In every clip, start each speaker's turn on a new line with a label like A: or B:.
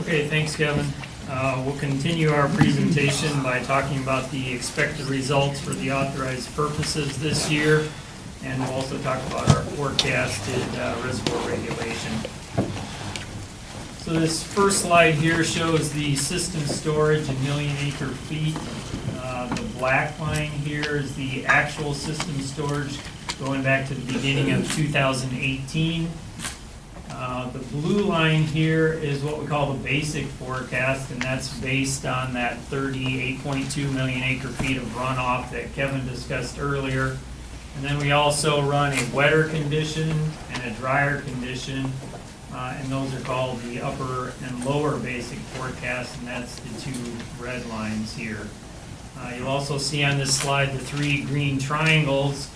A: Okay, thanks, Kevin. We'll continue our presentation by talking about the expected results for the authorized purposes this year, and we'll also talk about our forecasted reservoir regulation. So this first slide here shows the system storage in million acre feet. The black line here is the actual system storage going back to the beginning of 2018. The blue line here is what we call the basic forecast, and that's based on that 38.2 million acre feet of runoff that Kevin discussed earlier. And then we also run a wetter condition and a drier condition, and those are called the upper and lower basic forecast, and that's the two red lines here. You'll also see on this slide the three green triangles.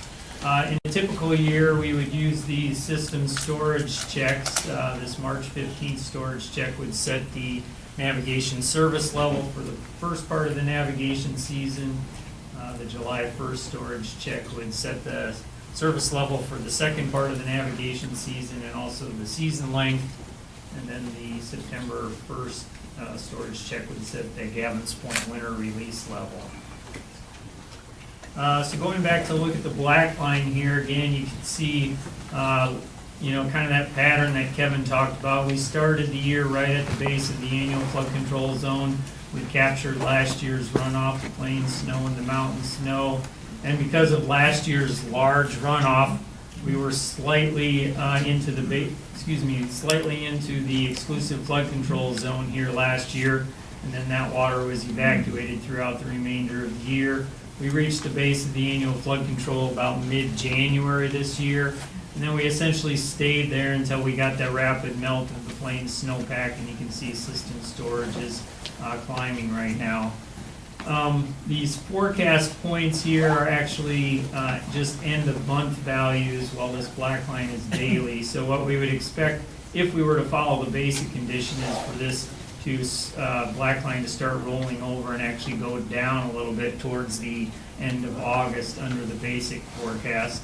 A: In a typical year, we would use these system storage checks. This March 15th storage check would set the navigation service level for the first part of the navigation season. The July 1st storage check would set the service level for the second part of the navigation season and also the season length. And then the September 1st storage check would set the Gavin's Point winter release level. So going back to look at the black line here, again, you can see, kind of that pattern that Kevin talked about. We started the year right at the base of the annual flood control zone. We captured last year's runoff, the plain snow and the mountain snow. And because of last year's large runoff, we were slightly into the exclusive flood control zone here last year, and then that water was evacuated throughout the remainder of the year. We reached the base of the annual flood control about mid-January this year, and then we essentially stayed there until we got that rapid melt of the plain snowpack, and you can see system storage is climbing right now. These forecast points here are actually just end of month values, while this black line is daily. So what we would expect if we were to follow the basic condition is for this black line to start rolling over and actually go down a little bit towards the end of August under the basic forecast.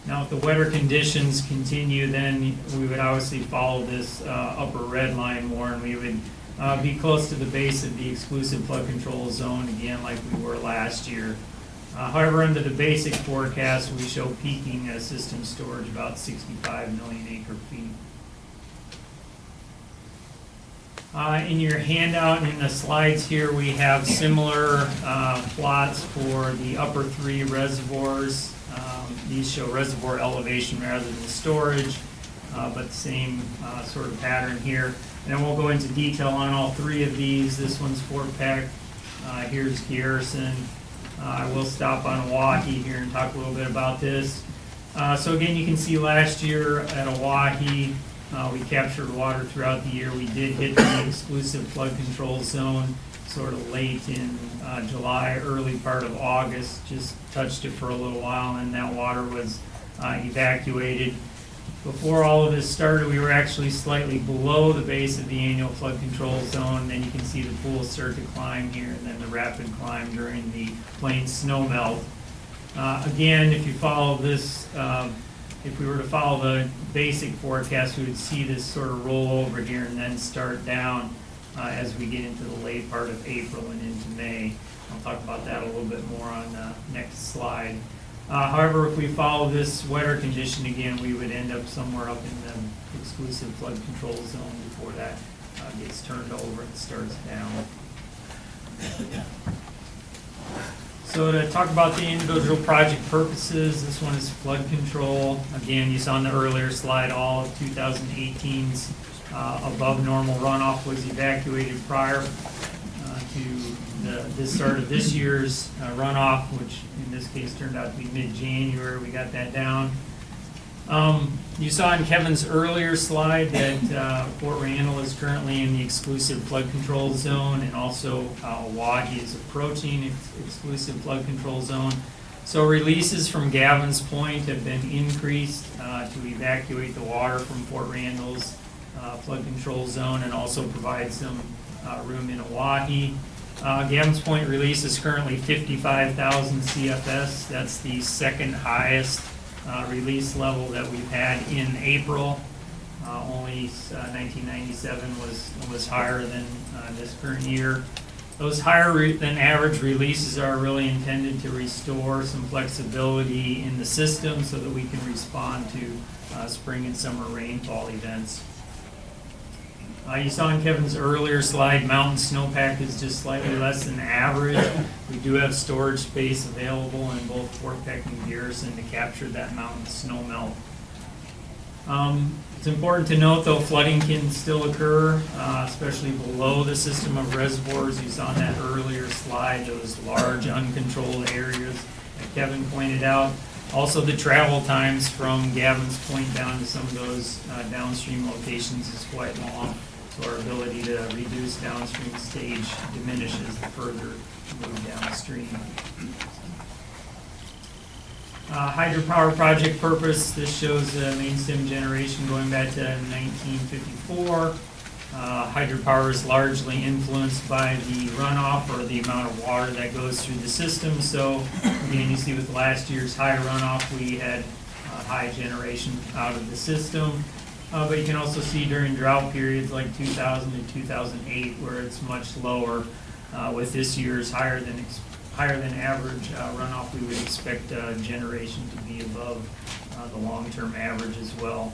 A: Now if the wetter conditions continue, then we would obviously follow this upper red line more, and we would be close to the base of the exclusive flood control zone again like we were last year. However, under the basic forecast, we show peaking system storage about 65 million acre feet. In your handout and in the slides here, we have similar plots for the upper three reservoirs. These show reservoir elevation rather than storage, but the same sort of pattern here. And we'll go into detail on all three of these. This one's Fort Peck, here's Garrison. I will stop on Oahe here and talk a little bit about this. So again, you can see last year at Oahe, we captured water throughout the year. We did hit the exclusive flood control zone sort of late in July, early part of August, just touched it for a little while, and that water was evacuated. Before all of this started, we were actually slightly below the base of the annual flood control zone. Then you can see the pools start to climb here, and then the rapid climb during the plain snow melt. Again, if you follow this, if we were to follow the basic forecast, we would see this sort of roll over here and then start down as we get into the late part of April and into May. I'll talk about that a little bit more on the next slide. However, if we follow this wetter condition again, we would end up somewhere up in the exclusive flood control zone before that gets turned over and starts down. So to talk about the individual project purposes, this one is flood control. Again, you saw on the earlier slide, all of 2018's above normal runoff was evacuated prior to the start of this year's runoff, which in this case turned out to be mid-January. We got that down. You saw in Kevin's earlier slide that Fort Randall is currently in the exclusive flood control zone, and also Oahe is approaching its exclusive flood control zone. So releases from Gavin's Point have been increased to evacuate the water from Fort Randall's flood control zone and also provide some room in Oahe. Gavin's Point release is currently 55,000 CFS. That's the second highest release level that we've had in April. Only 1997 was higher than this current year. Those higher than average releases are really intended to restore some flexibility in the system so that we can respond to spring and summer rainfall events. You saw in Kevin's earlier slide, mountain snowpack is just slightly less than average. We do have storage space available in both Fort Peck and Garrison to capture that mountain snow melt. It's important to note, though, flooding can still occur, especially below the system of reservoirs. You saw in that earlier slide, those large uncontrolled areas that Kevin pointed out. Also, the travel times from Gavin's Point down to some of those downstream locations is quite long, so our ability to reduce downstream stage diminishes the further you move downstream. Hydropower project purpose, this shows main stem generation going back to 1954. Hydropower is largely influenced by the runoff or the amount of water that goes through the system. So again, you see with last year's high runoff, we had high generation out of the system. But you can also see during drought periods like 2000 to 2008 where it's much lower. With this year's higher than average runoff, we would expect generation to be above the long-term average as well.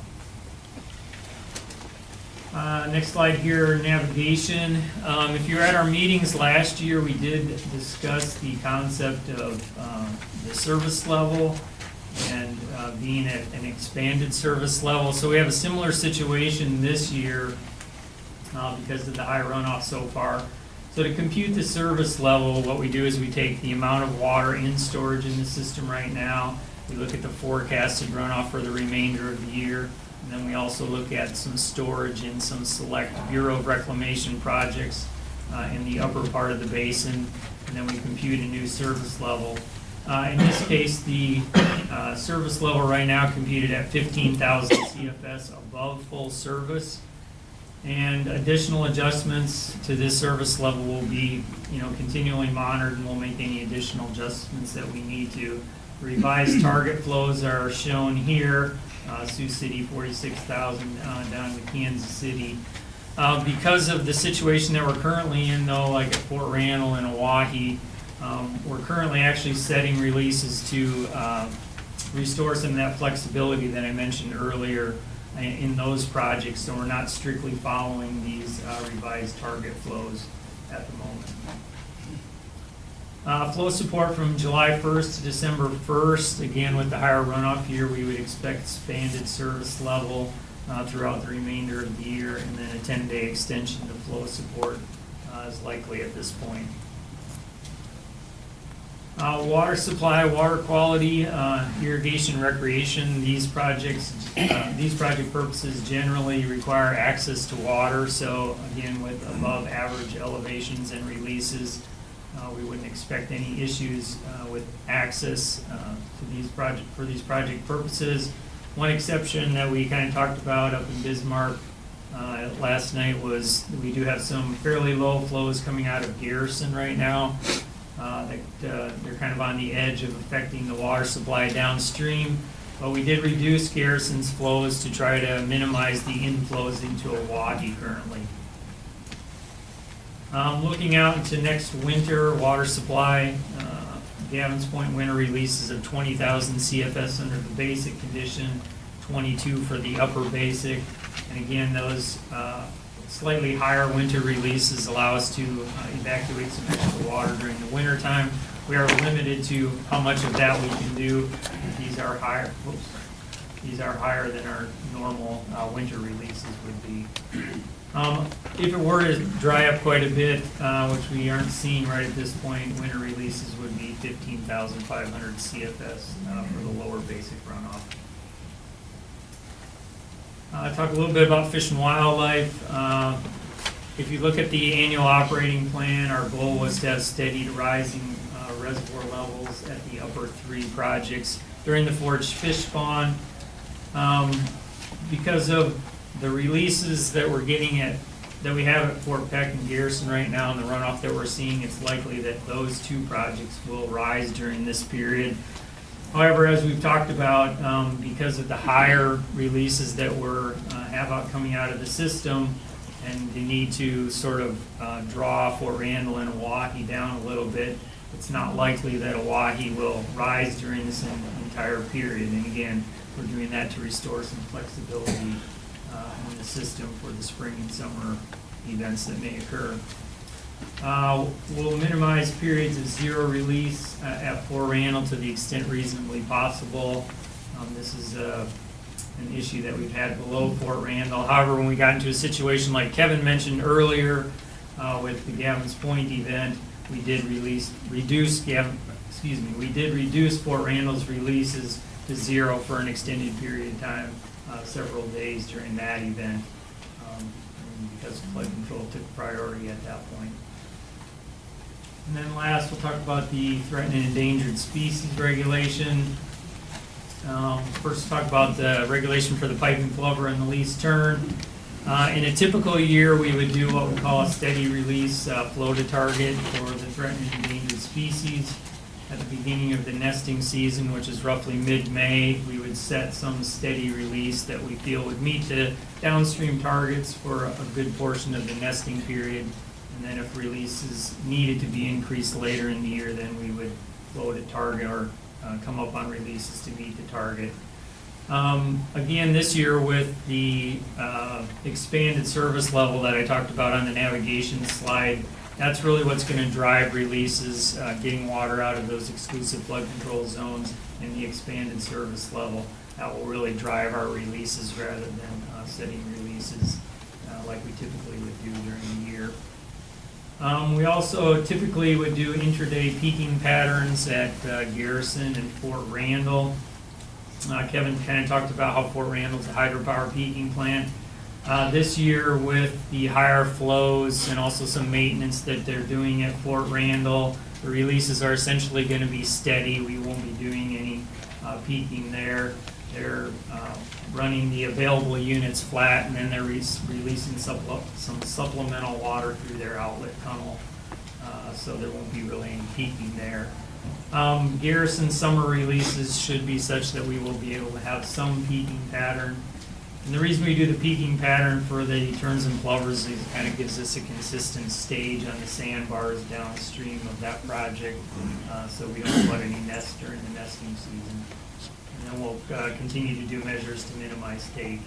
A: Next slide here, navigation. If you were at our meetings last year, we did discuss the concept of the service level and being at an expanded service level. So we have a similar situation this year because of the high runoff so far. So to compute the service level, what we do is we take the amount of water in storage in the system right now. We look at the forecasted runoff for the remainder of the year. And then we also look at some storage in some select Bureau of Reclamation projects in the upper part of the basin. And then we compute a new service level. In this case, the service level right now computed at 15,000 CFS above full service. And additional adjustments to this service level will be, continually monitored, and we'll make any additional adjustments that we need to. Revised target flows are shown here. Sioux City, 46,000 down to Kansas City. Because of the situation that we're currently in, though, like at Fort Randall and Oahe, we're currently actually setting releases to restore some of that flexibility that I mentioned earlier in those projects, so we're not strictly following these revised target flows at the moment. Flow support from July 1st to December 1st. Again, with the higher runoff here, we would expect expanded service level throughout the remainder of the year, and then a 10-day extension to flow support is likely at this point. Water supply, water quality, irrigation, recreation. These project purposes generally require access to water. So again, with above average elevations and releases, we wouldn't expect any issues with access to these project purposes. One exception that we kind of talked about up in Bismarck last night was we do have some fairly low flows coming out of Garrison right now. They're kind of on the edge of affecting the water supply downstream, but we did reduce Garrison's flows to try to minimize the inflows into Oahe currently. Looking out into next winter, water supply, Gavin's Point winter releases of 20,000 CFS under the basic condition, 22 for the upper basic, and again, those slightly higher winter releases allow us to evacuate some extra water during the winter time. We are limited to how much of that we can do. These are higher. These are higher than our normal winter releases would be. If it were to dry up quite a bit, which we aren't seeing right at this point, winter releases would be 15,500 CFS for the lower basic runoff. Talk a little bit about fish and wildlife. If you look at the annual operating plan, our goal was to have steady to rising reservoir levels at the upper three projects during the foraged fish spawn. Because of the releases that we're getting that we have at Fort Peck and Garrison right now and the runoff that we're seeing, it's likely that those two projects will rise during this period. However, as we've talked about, because of the higher releases that we're coming out of the system, and the need to sort of draw Fort Randall and Oahe down a little bit, it's not likely that Oahe will rise during this entire period. And again, we're doing that to restore some flexibility in the system for the spring and summer events that may occur. We'll minimize periods of zero release at Fort Randall to the extent reasonably possible. This is an issue that we've had below Fort Randall. However, when we got into a situation like Kevin mentioned earlier with the Gavin's Point event, we did reduce Fort Randall's releases to zero for an extended period of time, several days during that event, because flood control took priority at that point. And then last, we'll talk about the threatened and endangered species regulation. First, talk about the regulation for the piping plover and the least tern. In a typical year, we would do what we call a steady release flow to target for the threatened and endangered species. At the beginning of the nesting season, which is roughly mid-May, we would set some steady release that we feel would meet the downstream targets for a good portion of the nesting period. And then if releases needed to be increased later in the year, then we would flow to target or come up on releases to meet the target. Again, this year with the expanded service level that I talked about on the navigation slide, that's really what's going to drive releases, getting water out of those exclusive flood control zones and the expanded service level. That will really drive our releases rather than setting releases like we typically would do during the year. We also typically would do intraday peaking patterns at Garrison and Fort Randall. Kevin kind of talked about how Fort Randall's a hydropower peaking plant. This year with the higher flows and also some maintenance that they're doing at Fort Randall, the releases are essentially going to be steady. We won't be doing any peaking there. They're running the available units flat, and then they're releasing some supplemental water through their outlet tunnel. So there won't be really any peaking there. Garrison summer releases should be such that we will be able to have some peaking pattern. And the reason we do the peaking pattern for the terns and plovers is it kind of gives us a consistent stage on the sandbars downstream of that project, so we don't flood any nests during the nesting season. And then we'll continue to do measures to minimize take.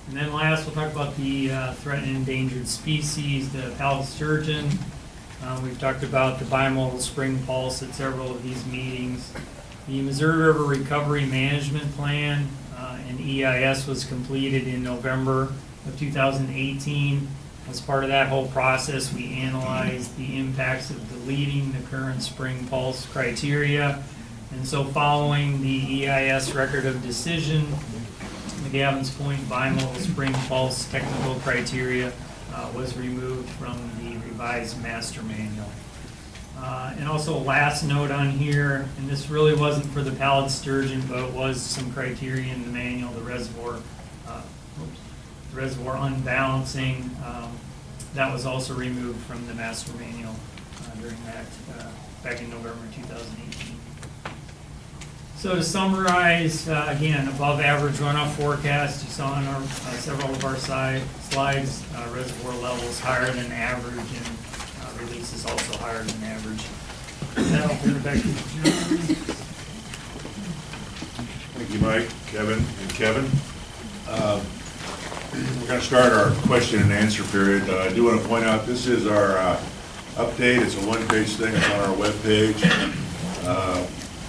A: And then last, we'll talk about the threatened and endangered species, the pallid sturgeon. We've talked about the bimodal spring pulse at several of these meetings. The Missouri River Recovery Management Plan and EIS was completed in November of 2018. As part of that whole process, we analyzed the impacts of deleting the current spring pulse criteria. And so following the EIS record of decision, the Gavin's Point bimodal spring pulse technical criteria was removed from the revised master manual. And also last note on here, and this really wasn't for the pallid sturgeon, but it was some criteria in the manual, the reservoir unbalancing, that was also removed from the master manual during that, back in November 2018. So to summarize, again, above average runoff forecast, you saw in our, several of our slides, reservoir levels higher than average, and release is also higher than average. Now I'll turn it back to John.
B: Thank you, Mike, Kevin, and Kevin. We're going to start our question and answer period. I do want to point out this is our update. It's a one-page thing. It's on our webpage.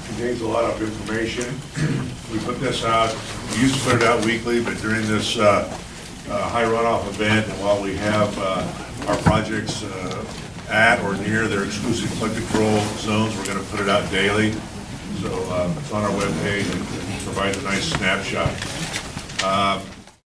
B: Contains a lot of information. We put this out. We used to put it out weekly, but during this high runoff event, and while we have our projects at or near their exclusive flood control zones, we're going to put it out daily. So it's on our webpage and provides a nice snapshot.